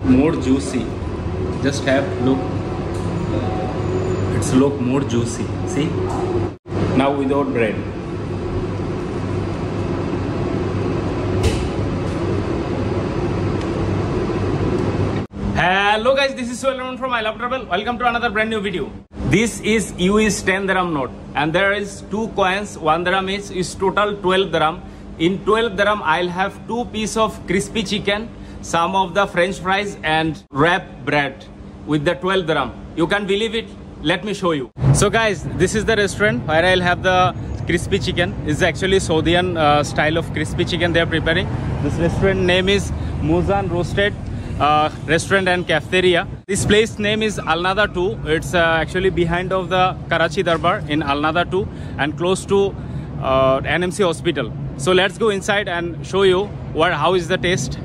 more juicy. Just have look. It's look more juicy. See? Now without bread. Hello guys, this is Suel from I Love Travel. Welcome to another brand new video. This is US 10 dirham note and there is 2 coins. 1 dirham is total 12 dirham. In 12 dirham I'll have 2 pieces of crispy chicken, some of the french fries and wrapped bread with the 12 dirham. You can't believe it? Let me show you. So guys, this is the restaurant where I'll have the crispy chicken. It's actually Saudian style of crispy chicken they are preparing. This restaurant name is Muzan Roasted Restaurant and Cafeteria. This place name is Al Nada 2. It's actually behind of the Karachi Darbar in Al Nada 2 and close to NMC Hospital. So let's go inside and show you how is the taste.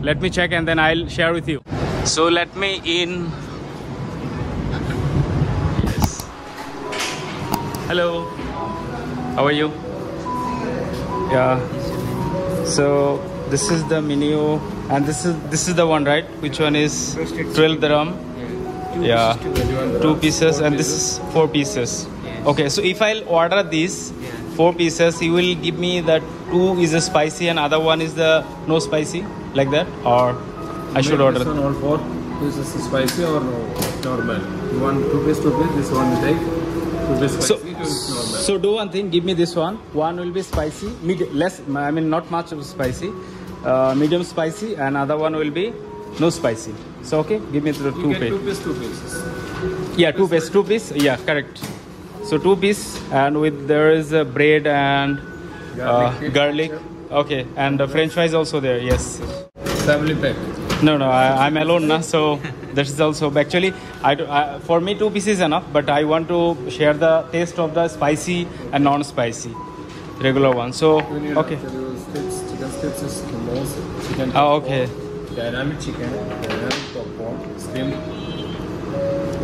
Let me check and then I'll share with you. So let me in. Yes. Hello. How are you? Yeah. So this is the menu and this is the one, right? Which one is 12 dirham? Yeah. 2 pieces and this is 4 pieces. Okay, so if I'll order these 4 pieces, you will give me that 2 is a spicy and other one is the no spicy, like that, or I should order this one all 4 pieces spicy or normal. You want 2 pieces, this one will take 2 pieces spicy, 2 pieces normal. So do one thing, give me this one will be spicy, not much of spicy, medium spicy, and other one will be no spicy. So okay, give me the 2 pieces. Yeah, 2 pieces, yeah, correct. So 2 pieces and with there is a bread and garlic. Okay, and the french fries also there, yes. Family pack. No, I'm alone now, so that is also actually for me 2 pieces is enough, but I want to share the taste of the spicy and non-spicy regular one. So okay. Chicken strips is the most. Chicken okay. Dynamic chicken, dynamic popcorn, shrimp.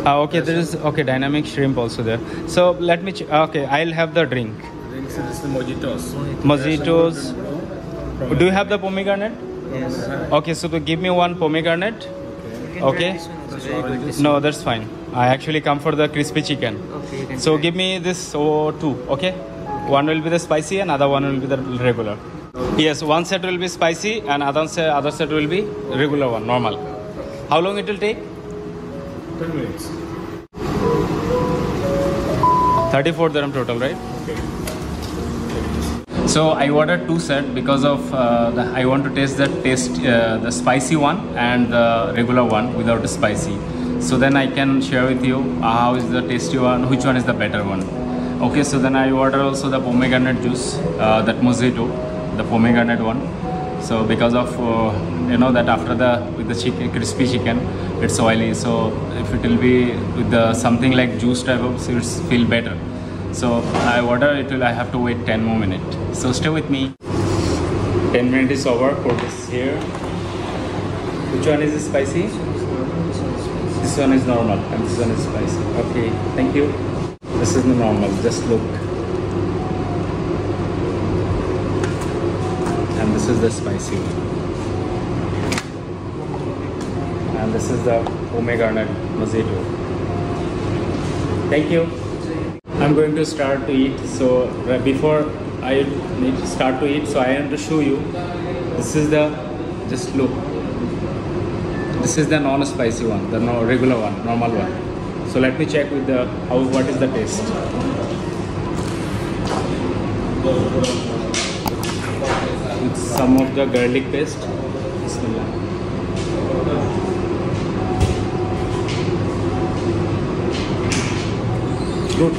Okay, there is dynamic shrimp also there. So let me okay, I'll have the drink. Drinks is the mojitos. Mojitos. Do you have the pomegranate? Yes. Okay, so to give me 1 pomegranate. Okay. No, that's fine. I actually come for the crispy chicken. Okay. So give me this 2. Okay. One will be the spicy and other one will be the regular. Yes, one set will be spicy and other set will be regular one, normal. How long it will take? 10 minutes. 34 dirham total, right? Okay. So I ordered 2 sets because of I want to taste the spicy one and the regular one without the spicy. So then I can share with you how is the tasty one, which one is the better one. Okay, so then I ordered also the pomegranate juice, that mojito, the pomegranate one. So because of that after with the chicken, crispy chicken, it's oily. So if it will be with the something like juice type of, so it's feel better. So I order it I have to wait 10 more minutes. So stay with me. 10 minutes is over for this here. Which one is spicy? This one is normal and this one is spicy. Okay, thank you. This is the normal, just look. And this is the spicy one. And this is the pomegranate mojito. Thank you. I'm going to start to eat. So before I need to start to eat, so I want to show you. This is the, just look. This is the non-spicy one, the regular one, normal one. So let me check with the what is the taste. With some of the garlic paste. Bismillah. Good.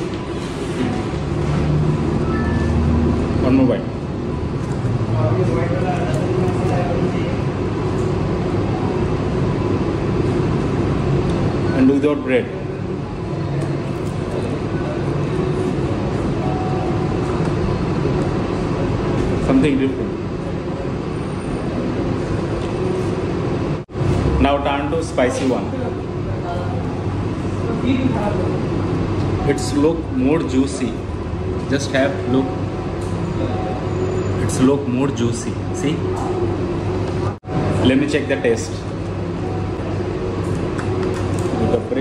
One more bite. And without bread. Something different. Now turn to spicy one. It's look more juicy. Just have look. It's look more juicy. See? Let me check the taste.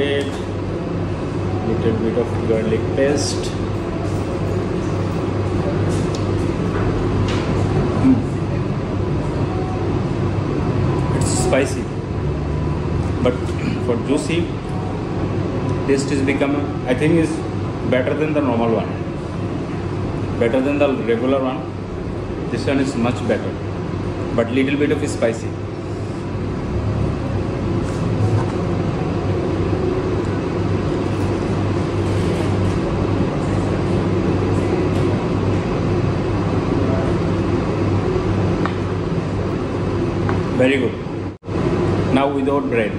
bread, little bit of garlic paste. It's spicy, but for juicy, taste is become, I think, is better than the normal one, better than the regular one. This one is much better, but little bit of spicy. Very good. Now without bread.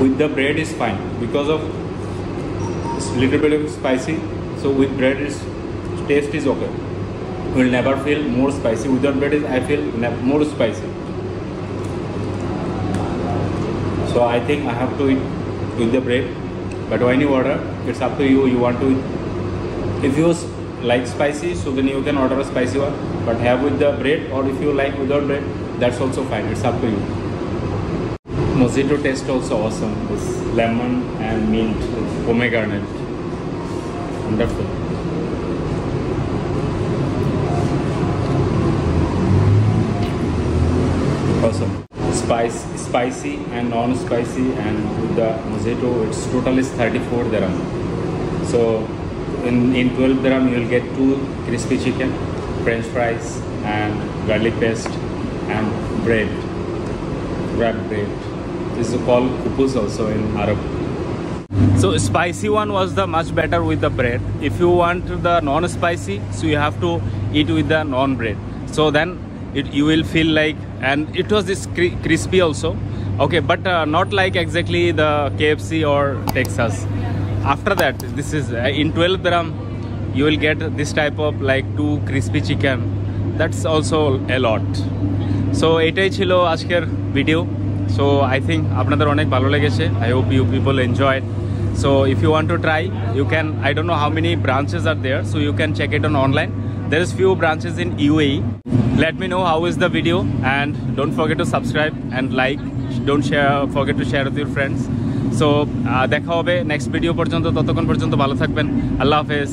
With the bread is fine because of it's little bit of spicy. So with bread is taste is okay. Will never feel more spicy. Without bread is I feel more spicy. So I think I have to eat with the bread, but when you order, it's up to you. You want to eat. If you like spicy, so then you can order a spicy one, but have with the bread, or if you like without bread, that's also fine. It's up to you. Mojito taste also awesome. This lemon and mint, pomegranate, wonderful. Awesome. Spicy and non-spicy, and with the mojito, its total is 34 dirham. So in 12 dirham you will get 2 crispy chicken, french fries and garlic paste and bread, wrapped bread. This is called kupus also in Arab. So spicy one was the much better with the bread. If you want the non-spicy, so you have to eat with the non-bread. So then you will feel like, and it was this crispy also, okay, but not like exactly the KFC or Texas. After that, this is in 12 dirham you will get this type of like 2 crispy chicken. That's also a lot. So etai chilo ajker video. So I think apnader onek bhalo legeche. I hope you people enjoyed. So if you want to try, you can, I don't know how many branches are there, so you can check it on online. There is few branches in UAE. Let me know how is the video, and don't forget to subscribe and like. Don't forget to share with your friends. So দেখা হবে next video পর্যন্ত, ততক্ষণ পর্যন্ত ভালো থাকবেন। আল্লাহ হাফেজ।